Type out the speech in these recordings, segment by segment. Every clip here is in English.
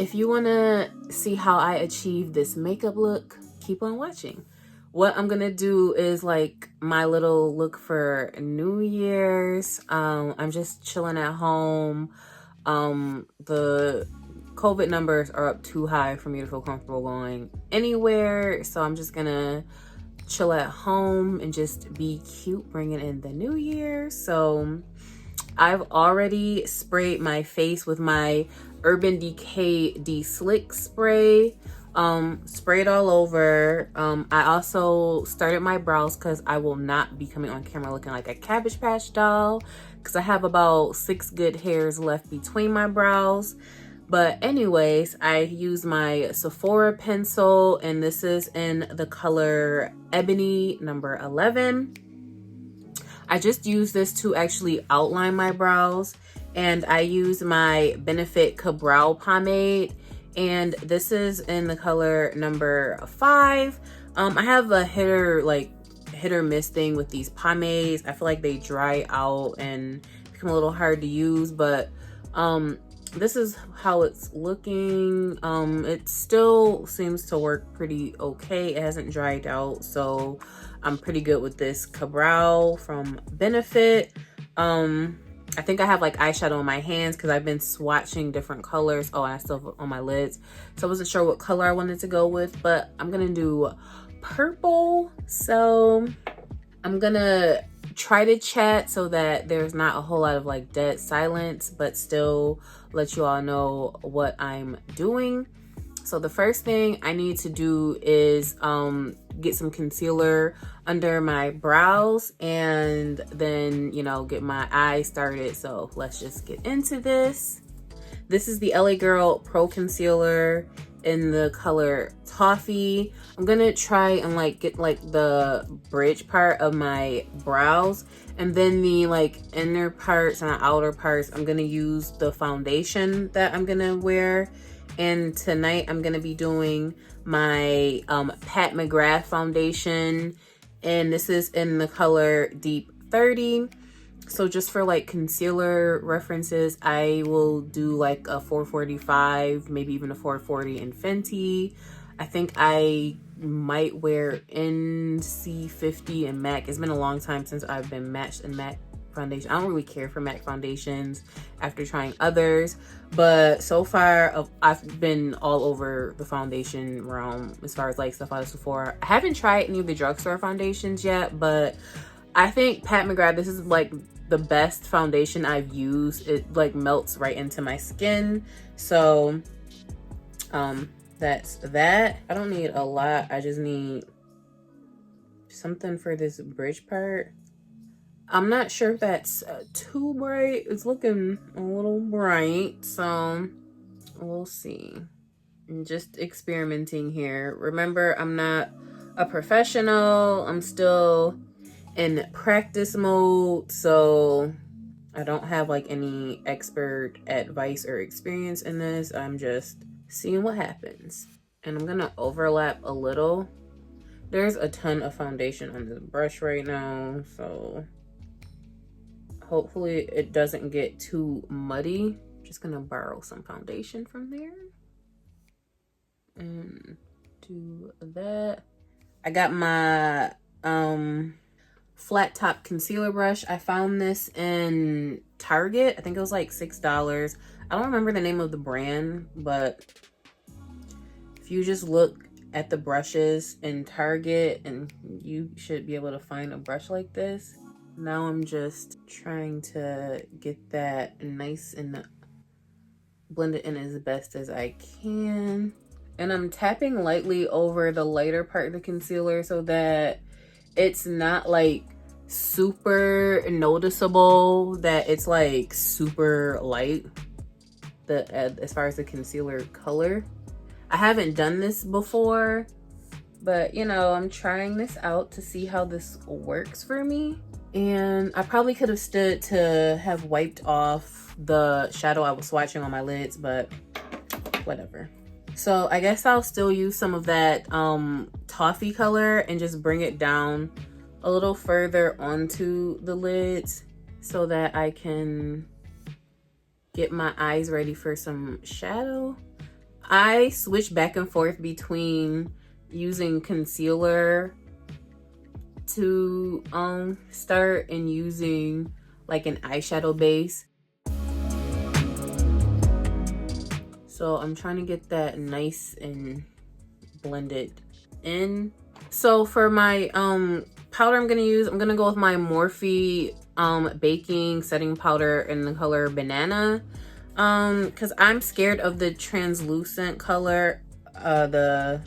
if you want to see how I achieve this makeup look, keep on watching. What I'm gonna do is like my little look for New Year's. I'm just chilling at home. The COVID numbers are up too high for me to feel comfortable going anywhere, so I'm just gonna chill at home and just be cute, bringing in the new year. So I've already sprayed my face with my Urban Decay De-Slick spray. Spray it all over. I also started my brows because I will not be coming on camera looking like a Cabbage Patch doll, because I have about 6 good hairs left between my brows. But anyways, I use my Sephora pencil, and this is in the color Ebony number 11. I just use this to actually outline my brows, and I use my Benefit Brow Pomade, and this is in the color number 5. I have a hit or miss thing with these pomades. I feel like they dry out and become a little hard to use, but this is how it's looking. It still seems to work pretty okay. It hasn't dried out, so I'm pretty good with this Brow from Benefit. I think I have like eyeshadow on my hands because I've been swatching different colors. Oh, and I still have on my lids, so I wasn't sure what color I wanted to go with, but I'm gonna do purple. So I'm gonna try to chat so that there's not a whole lot of like dead silence, but still let you all know what I'm doing. So the first thing I need to do is get some concealer under my brows, and then, you know, get my eyes started. So let's just get into this. This is the LA Girl Pro Concealer in the color Toffee. I'm gonna try and like get like the bridge part of my brows, and then the like inner parts and the outer parts I'm gonna use the foundation that I'm gonna wear. And tonight I'm gonna be doing my Pat McGrath foundation, and this is in the color Deep 30. So just for like concealer references, I will do like a 445, maybe even a 440 in Fenty. I think I might wear NC50 and MAC. It's been a long time since I've been matched in MAC foundation. I don't really care for MAC foundations after trying others, but so far I've been all over the foundation realm as far as like stuff out of Sephora. I haven't tried any of the drugstore foundations yet, but I think Pat McGrath, this is like the best foundation I've used. It like melts right into my skin. So that's that. I don't need a lot. I just need something for this bridge part. I'm not sure if that's too bright. It's looking a little bright, so we'll see. I'm just experimenting here. Remember, I'm not a professional. I'm still in practice mode, so I don't have like any expert advice or experience in this. I'm just seeing what happens. And I'm gonna overlap a little. There's a ton of foundation on this brush right now, so hopefully it doesn't get too muddy. I'm just gonna borrow some foundation from there and do that. I got my flat top concealer brush. I found this in Target. I think it was like $6. I don't remember the name of the brand, but if you just look at the brushes in Target, and you should be able to find a brush like this. Now I'm just trying to get that nice and blended in as best as I can. And I'm tapping lightly over the lighter part of the concealer so that it's not like super noticeable that it's like super light as far as the concealer color. I haven't done this before, but you know, I'm trying this out to see how this works for me. And I probably could have stood to have wiped off the shadow I was swatching on my lids, but whatever. So I guess I'll still use some of that toffee color and just bring it down a little further onto the lids so that I can get my eyes ready for some shadow. I switch back and forth between using concealer to start and using like an eyeshadow base. So I'm trying to get that nice and blended in. So for my powder I'm gonna go with my Morphe baking setting powder in the color Banana, because I'm scared of the translucent color, the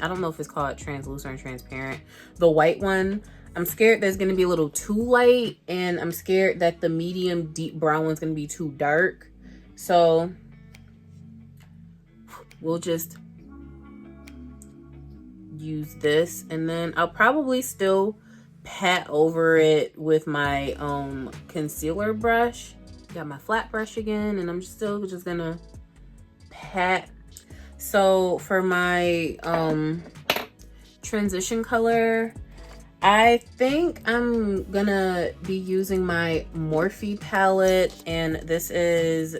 I don't know if it's called translucent or transparent, the white one. I'm scared that's gonna be a little too light, and I'm scared that the medium deep brown one's gonna be too dark. So we'll just use this, and then I'll probably still pat over it with my concealer brush. Got my flat brush again, and I'm still just gonna pat. So for my transition color, I think I'm gonna be using my Morphe palette, and this is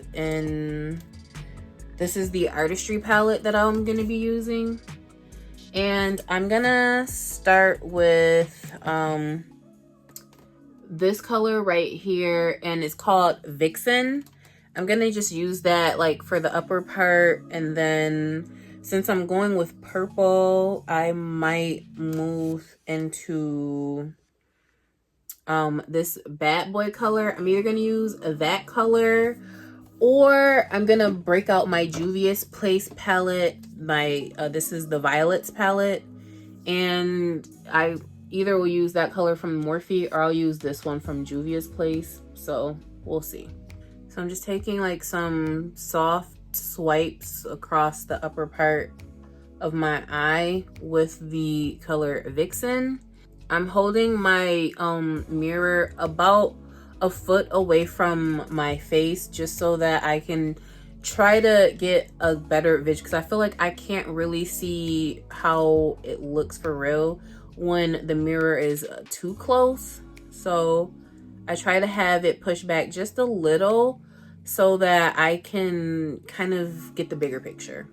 the Artistry palette that I'm gonna be using. And I'm gonna start with this color right here, and it's called Vixen. I'm gonna just use that like for the upper part, and then since I'm going with purple, I might move into this Bad Boy color. I'm either gonna use that color, or I'm gonna break out my Juvia's Place palette. This is the Violets palette, and I either will use that color from Morphe, or I'll use this one from Juvia's Place. So we'll see. So I'm just taking like some soft swipes across the upper part of my eye with the color Vixen. I'm holding my mirror about a foot away from my face, just so that I can try to get a better vision, because I feel like I can't really see how it looks for real when the mirror is too close. So I try to have it pushed back just a little so that I can kind of get the bigger picture,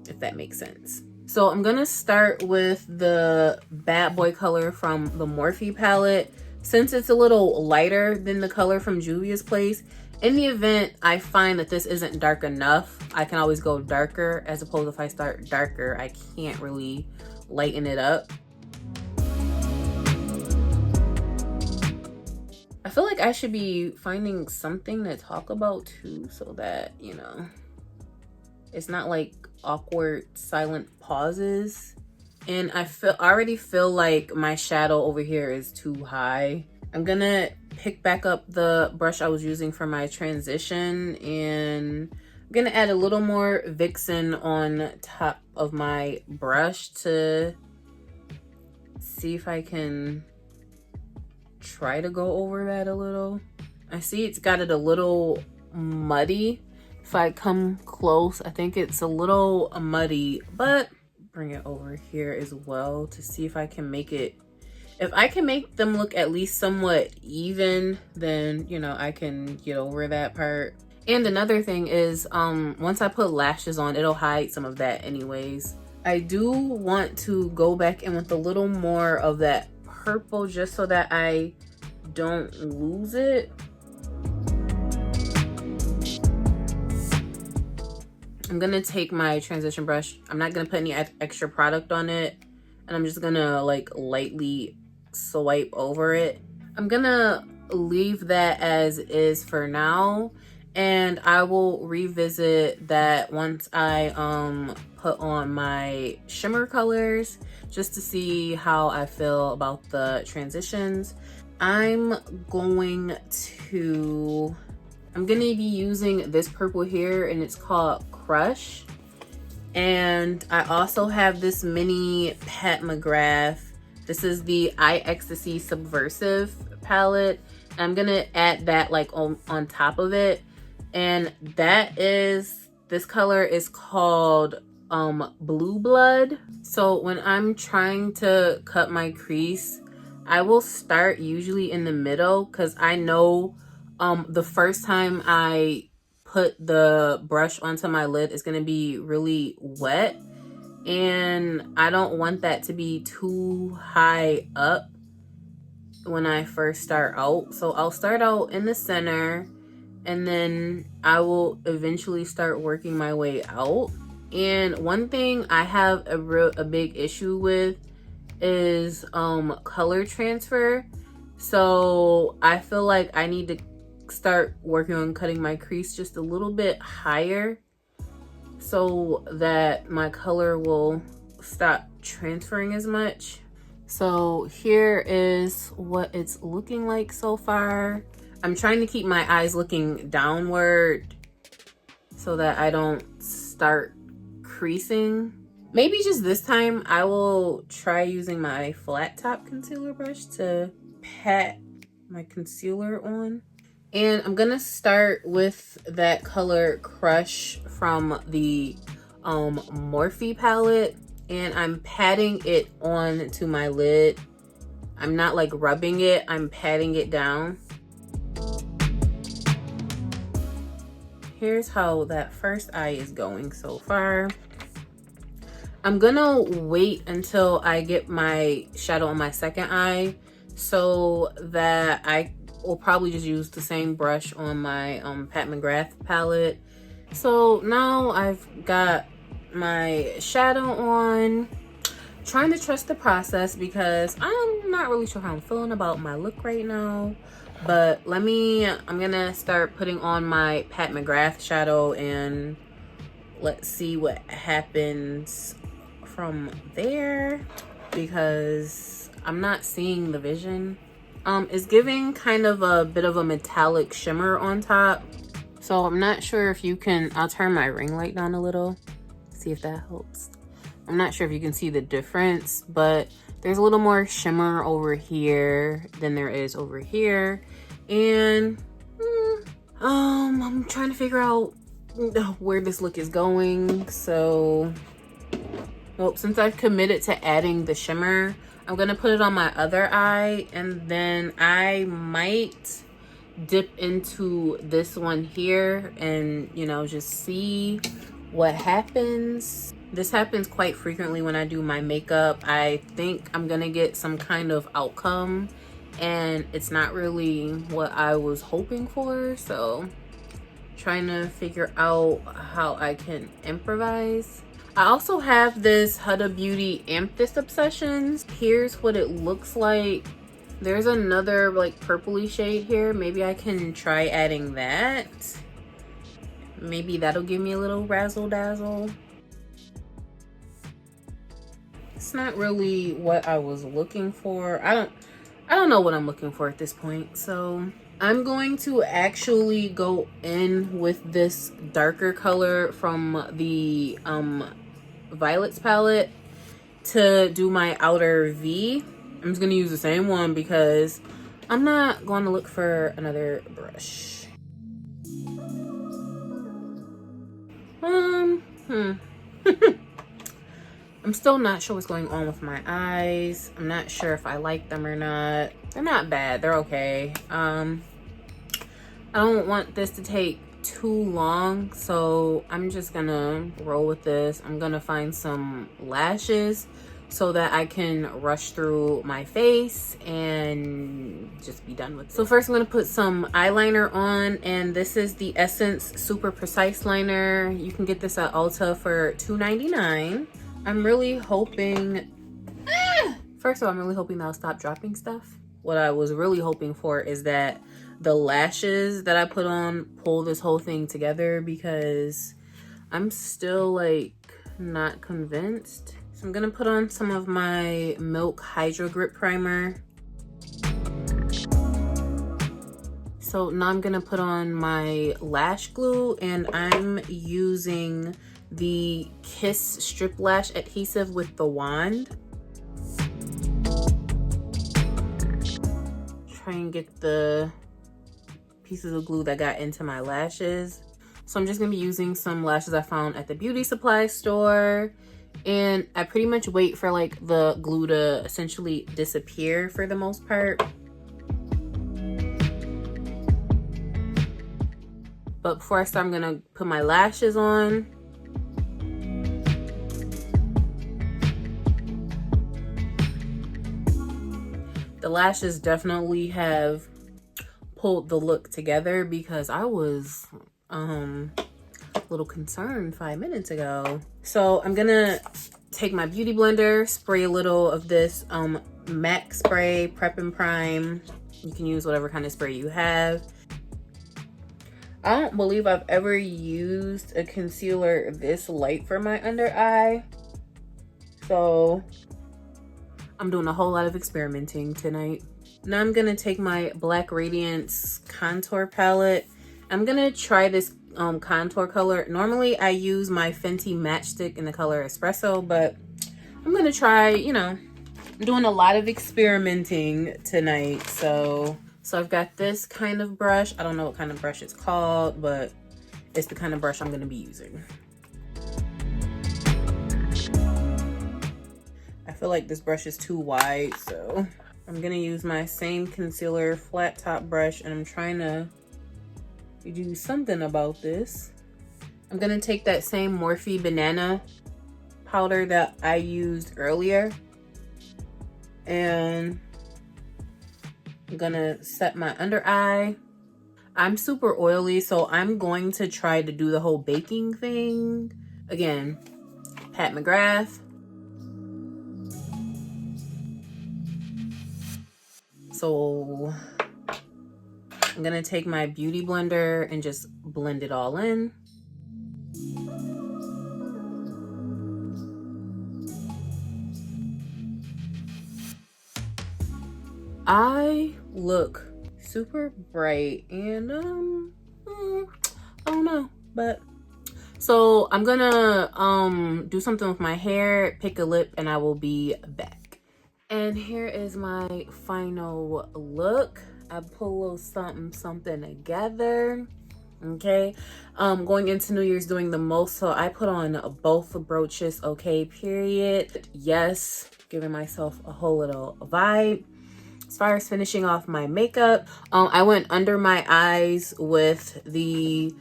if that makes sense. So I'm gonna start with the Bad Boy color from the Morphe palette. Since it's a little lighter than the color from Juvia's Place, in the event I find that this isn't dark enough, I can always go darker, as opposed to if I start darker, I can't really lighten it up. I feel like I should be finding something to talk about too, so that, you know, it's not like awkward silent pauses. And I already feel like my shadow over here is too high. I'm gonna pick back up the brush I was using for my transition, and I'm gonna add a little more Vixen on top of my brush to see if I can try to go over that a little. I see it's got it a little muddy. If I come close, I think it's a little muddy, but bring it over here as well to see if I can make it, if I can make them look at least somewhat even, then, you know, I can get over that part. And another thing is, once I put lashes on, it'll hide some of that anyways. I do want to go back in with a little more of that purple, just so that I don't lose it. I'm gonna take my transition brush. I'm not gonna put any extra product on it, and I'm just gonna like lightly swipe over it. I'm gonna leave that as is for now, and I will revisit that once I put on my shimmer colors, just to see how I feel about the transitions. I'm gonna be using this purple here, and it's called Crush. And I also have this mini Pat McGrath. This is the Ecstasy Subversive palette. I'm gonna add that like on top of it. And this color is called Blue Blood. So when I'm trying to cut my crease, I will start usually in the middle, because I know the first time I put the brush onto my lid is going to be really wet, and I don't want that to be too high up when I first start out. So I'll start out in the center, and then I will eventually start working my way out. And one thing I have a big issue with is color transfer. So I feel like I need to start working on cutting my crease just a little bit higher so that my color will stop transferring as much. So here is what it's looking like so far. I'm trying to keep my eyes looking downward so that I don't start creasing. Maybe just this time I will try using my flat top concealer brush to pat my concealer on. And I'm gonna start with that color Crush from the Morphe palette, and I'm patting it on to my lid. I'm not like rubbing it, I'm patting it down. Here's how that first eye is going so far. I'm gonna wait until I get my shadow on my second eye so that I will probably just use the same brush on my Pat McGrath palette. So now I've got my shadow on. Trying to trust the process because I'm not really sure how I'm feeling about my look right now. But I'm gonna start putting on my Pat McGrath shadow and let's see what happens from there, because I'm not seeing the vision. It's giving kind of a bit of a metallic shimmer on top. So I'm not sure if you can, I'll turn my ring light down a little, see if that helps. I'm not sure if you can see the difference, but there's a little more shimmer over here than there is over here. And I'm trying to figure out where this look is going. So, well, since I've committed to adding the shimmer, I'm gonna put it on my other eye, and then I might dip into this one here and, you know, just see what happens. This happens quite frequently when I do my makeup. I think I'm gonna get some kind of outcome and it's not really what I was hoping for. So trying to figure out how I can improvise. I also have this Huda Beauty Amethyst Obsessions. Here's what it looks like. There's another like purpley shade here. Maybe I can try adding that. Maybe that'll give me a little razzle dazzle. It's not really what I was looking for. I don't know what I'm looking for at this point. So I'm going to actually go in with this darker color from the Violets palette to do my outer V. I'm just gonna use the same one because I'm not going to look for another brush. I'm still not sure what's going on with my eyes. I'm not sure if I like them or not. They're not bad, they're okay. I don't want this to take too long, so I'm just gonna roll with this. I'm gonna find some lashes so that I can rush through my face and just be done with it. So first I'm gonna put some eyeliner on, and this is the Essence Super Precise Liner. You can get this at Ulta for $2.99. I'm really hoping, first of all, I'm really hoping that I'll stop dropping stuff. What I was really hoping for is that the lashes that I put on pull this whole thing together, because I'm still like not convinced. So I'm gonna put on some of my Milk Hydro Grip Primer. So now I'm gonna put on my Lash Glue, and I'm using the Kiss Strip Lash Adhesive with the wand. Try and get the pieces of glue that got into my lashes. So I'm just gonna be using some lashes I found at the beauty supply store, and I pretty much wait for like the glue to essentially disappear for the most part. But before I start, I'm gonna put my lashes on. The lashes definitely have pulled the look together because I was a little concerned 5 minutes ago. So I'm gonna take my beauty blender, spray a little of this MAC spray, Prep and Prime. You can use whatever kind of spray you have. I don't believe I've ever used a concealer this light for my under eye. So I'm doing a whole lot of experimenting tonight. Now I'm gonna take my Black Radiance contour palette. I'm gonna try this contour color. Normally I use my Fenty Matchstick in the color Espresso, but I'm gonna try, you know, I'm doing a lot of experimenting tonight. So I've got this kind of brush. I don't know what kind of brush it's called, but it's the kind of brush I'm gonna be using. I feel like this brush is too wide, so I'm gonna use my same concealer flat top brush, and I'm trying to do something about this. I'm gonna take that same Morphe banana powder that I used earlier, and I'm gonna set my under eye. I'm super oily, so I'm going to try to do the whole baking thing. Again, Pat McGrath. So I'm gonna take my beauty blender and just blend it all in. I look super bright and I don't know, but so I'm gonna do something with my hair, pick a lip, and I will be back. And here is my final look. I pull a little something together. Okay, going into New Year's doing the most, so I put on both brooches. Okay, period. Yes, giving myself a whole little vibe. As far as finishing off my makeup, I went under my eyes with the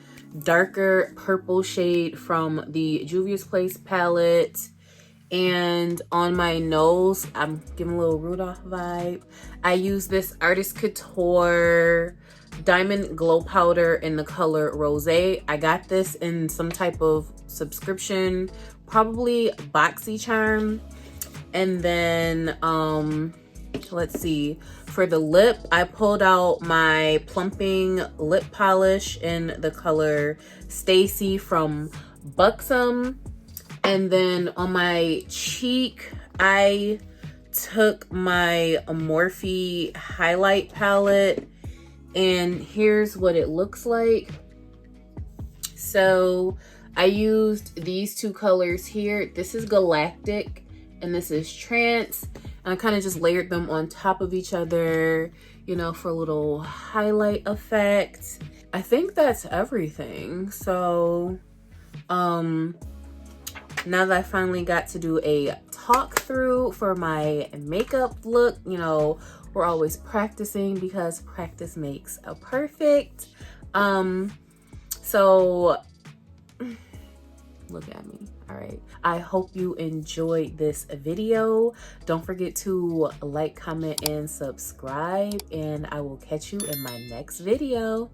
darker purple shade from the Juvia's Place palette. And on my nose, I'm giving a little Rudolph vibe. I use this Artist Couture Diamond Glow Powder in the color Rosé. I got this in some type of subscription, probably BoxyCharm. And then, let's see, for the lip, I pulled out my plumping lip polish in the color Stacy from Buxom. And then on my cheek, I took my Morphe highlight palette, and here's what it looks like. So I used these two colors here. This is Galactic and this is Trance. And I kind of just layered them on top of each other, you know, for a little highlight effect. I think that's everything. So, now that I finally got to do a talk through for my makeup look, you know, we're always practicing because practice makes a perfect. So look at me. All right, I hope you enjoyed this video. Don't forget to like, comment, and subscribe, and I will catch you in my next video.